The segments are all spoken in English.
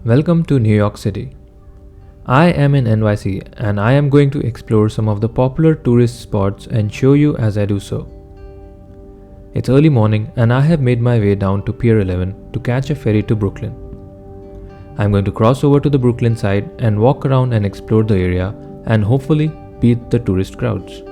Welcome to New York City. I am in NYC and I am going to explore some of the popular tourist spots and show you as I do so. It's early morning and I have made my way down to Pier 11 to catch a ferry to Brooklyn. I'm going to cross over to the Brooklyn side and walk around and explore the area and hopefully beat the tourist crowds.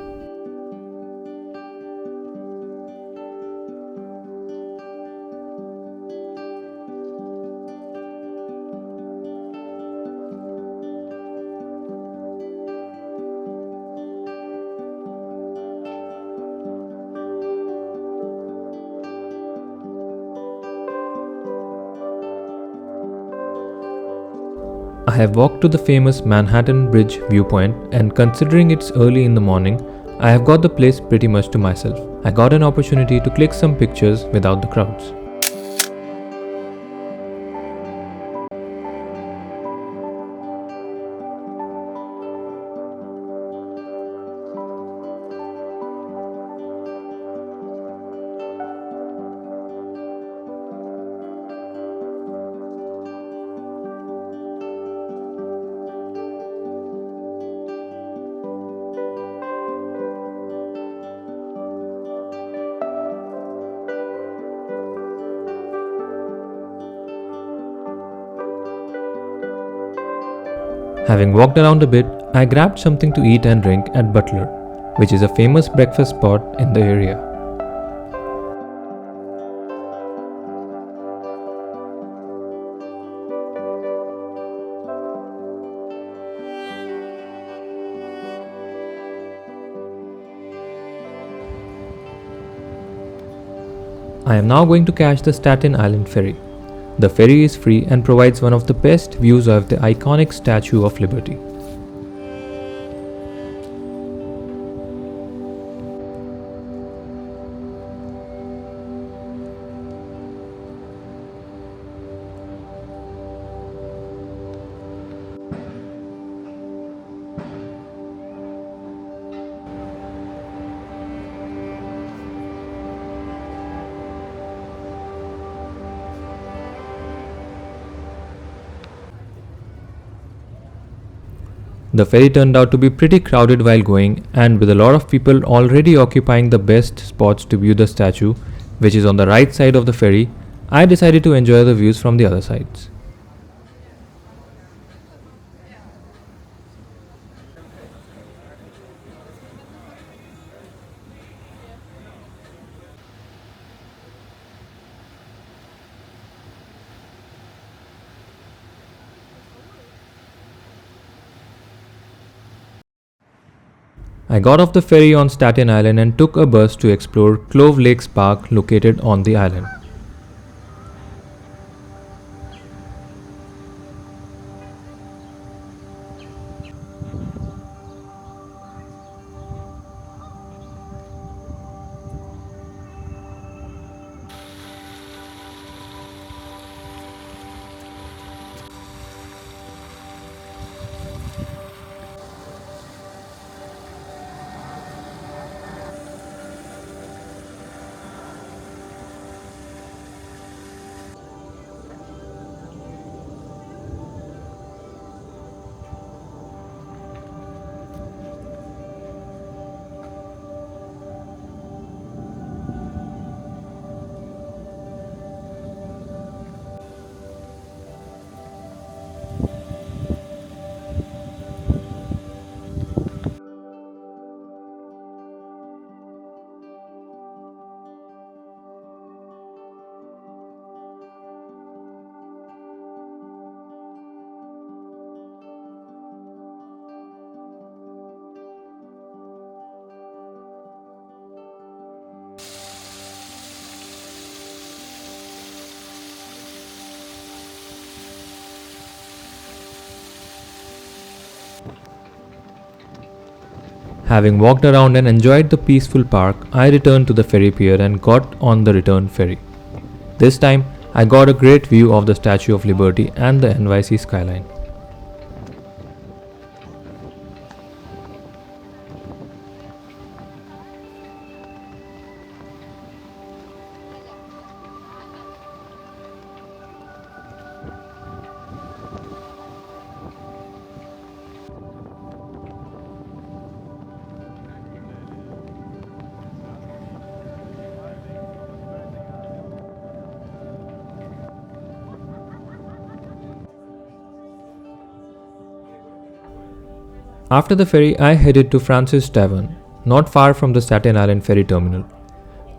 I have walked to the famous Manhattan Bridge viewpoint, and considering it's early in the morning, I have got the place pretty much to myself. I got an opportunity to click some pictures without the crowds. Having walked around a bit, I grabbed something to eat and drink at Butler, which is a famous breakfast spot in the area. I am now going to catch the Staten Island ferry. The ferry is free and provides one of the best views of the iconic Statue of Liberty. The ferry turned out to be pretty crowded while going, and with a lot of people already occupying the best spots to view the statue, which is on the right side of the ferry, I decided to enjoy the views from the other sides. I got off the ferry on Staten Island and took a bus to explore Clove Lakes Park located on the island. Having walked around and enjoyed the peaceful park, I returned to the ferry pier and got on the return ferry. This time, I got a great view of the Statue of Liberty and the NYC skyline. After the ferry, I headed to Francis Tavern, not far from the Staten Island ferry terminal.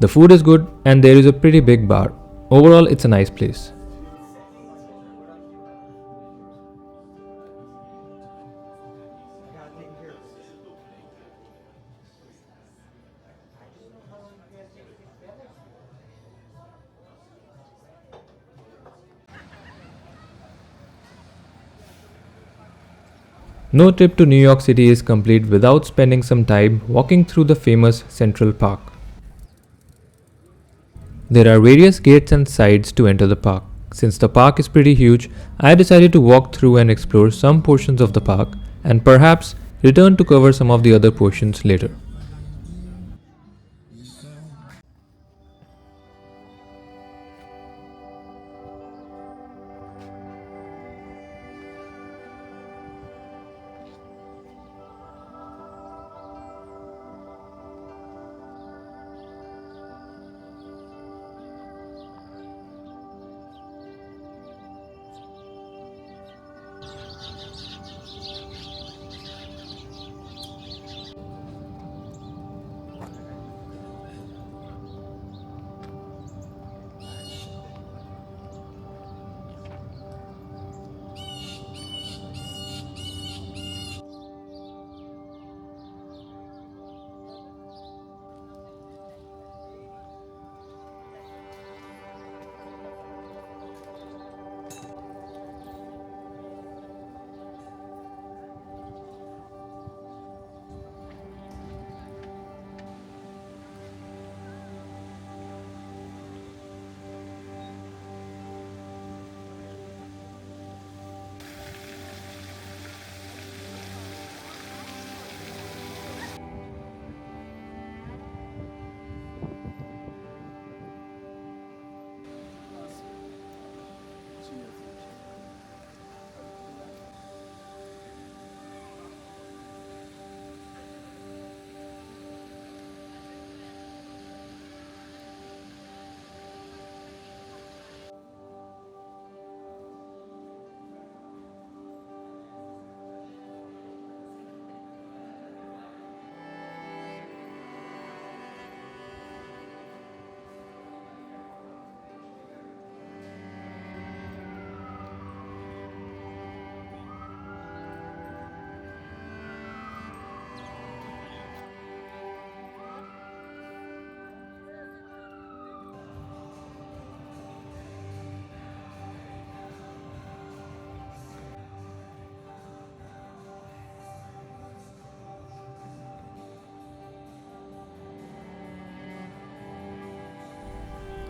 The food is good and there is a pretty big bar. Overall, it's a nice place. No trip to New York City is complete without spending some time walking through the famous Central Park. There are various gates and sides to enter the park. Since the park is pretty huge, I decided to walk through and explore some portions of the park and perhaps return to cover some of the other portions later.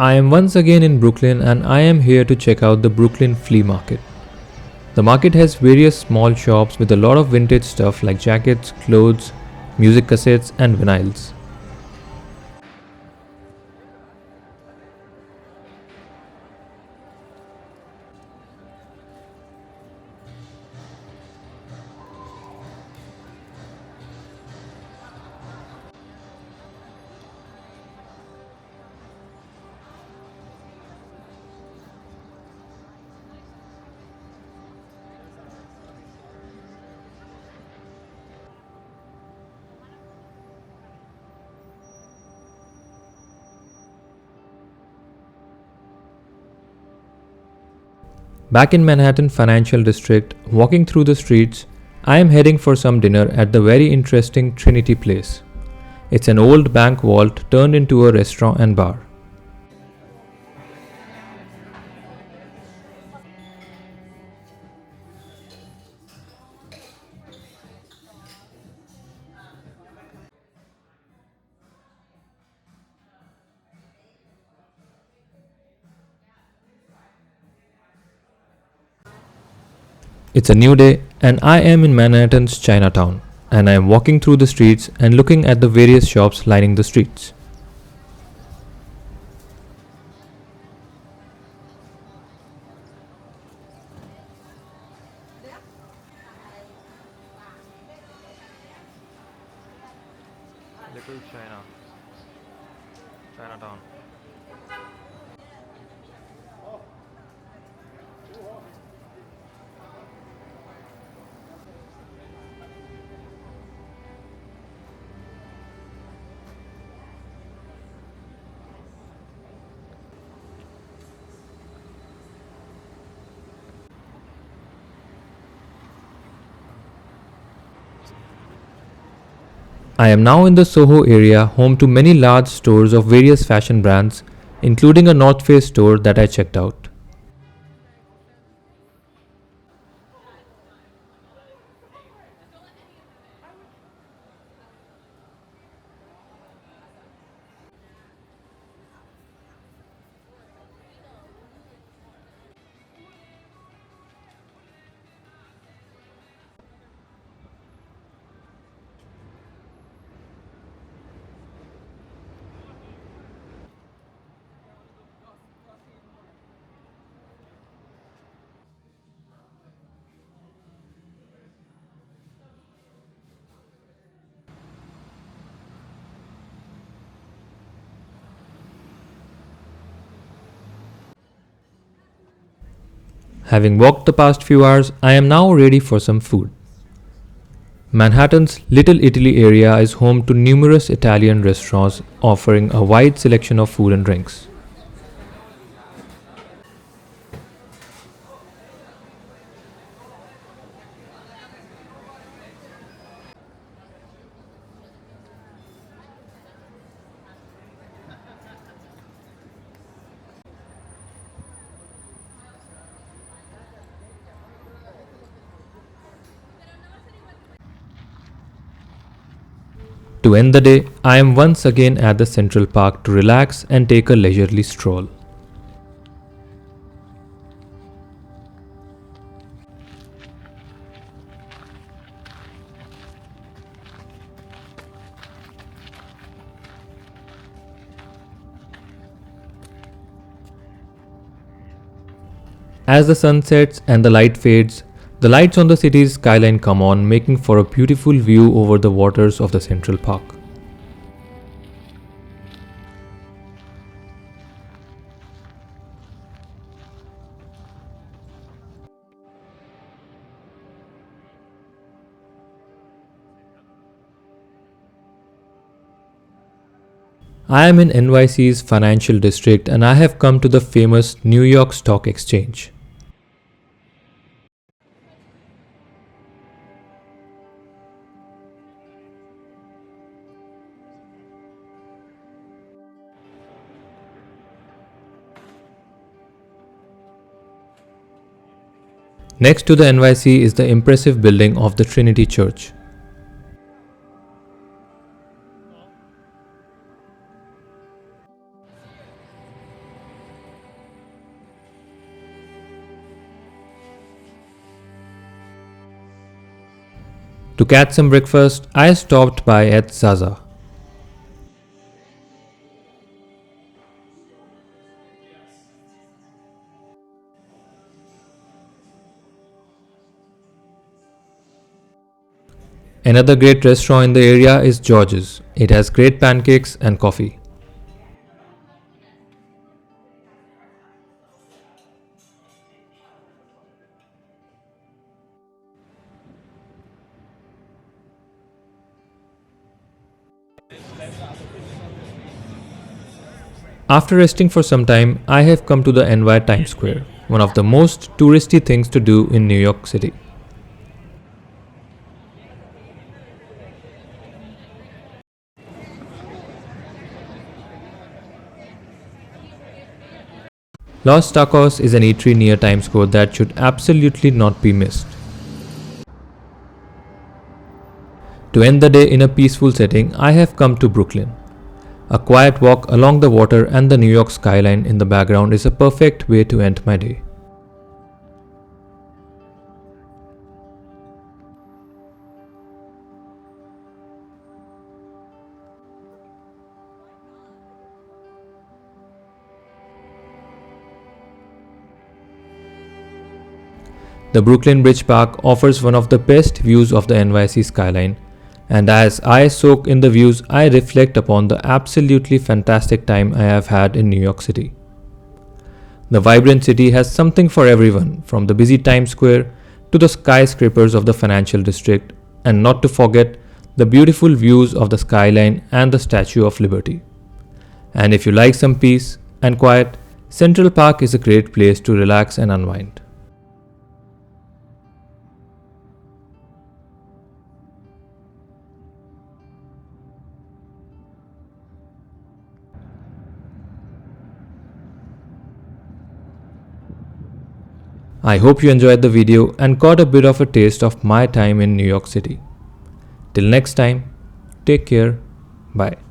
I am once again in Brooklyn and I am here to check out the Brooklyn Flea Market. The market has various small shops with a lot of vintage stuff like jackets, clothes, music cassettes, and vinyls. Back in Manhattan Financial District, walking through the streets, I am heading for some dinner at the very interesting Trinity Place. It's an old bank vault turned into a restaurant and bar. It's a new day and I am in Manhattan's Chinatown and I am walking through the streets and looking at the various shops lining the streets. Little China, Chinatown. I am now in the Soho area, home to many large stores of various fashion brands, including a North Face store that I checked out. Having walked the past few hours, I am now ready for some food. Manhattan's Little Italy area is home to numerous Italian restaurants offering a wide selection of food and drinks. To end the day, I am once again at the Central Park to relax and take a leisurely stroll. As the sun sets and the light fades, the lights on the city's skyline come on, making for a beautiful view over the waters of the Central Park. I am in NYC's financial district and I have come to the famous New York Stock Exchange. Next to the NYC is the impressive building of the Trinity Church. To catch some breakfast, I stopped by at Zaza. Another great restaurant in the area is George's. It has great pancakes and coffee. After resting for some time, I have come to the NY Times Square, one of the most touristy things to do in New York City. Los Tacos is an eatery near Times Square that should absolutely not be missed. To end the day in a peaceful setting, I have come to Brooklyn. A quiet walk along the water and the New York skyline in the background is a perfect way to end my day. The Brooklyn Bridge Park offers one of the best views of the NYC skyline, and as I soak in the views, I reflect upon the absolutely fantastic time I have had in New York City. The vibrant city has something for everyone, from the busy Times Square to the skyscrapers of the financial district, and not to forget the beautiful views of the skyline and the Statue of Liberty. And if you like some peace and quiet, Central Park is a great place to relax and unwind. I hope you enjoyed the video and got a bit of a taste of my time in New York City. Till next time, take care. Bye.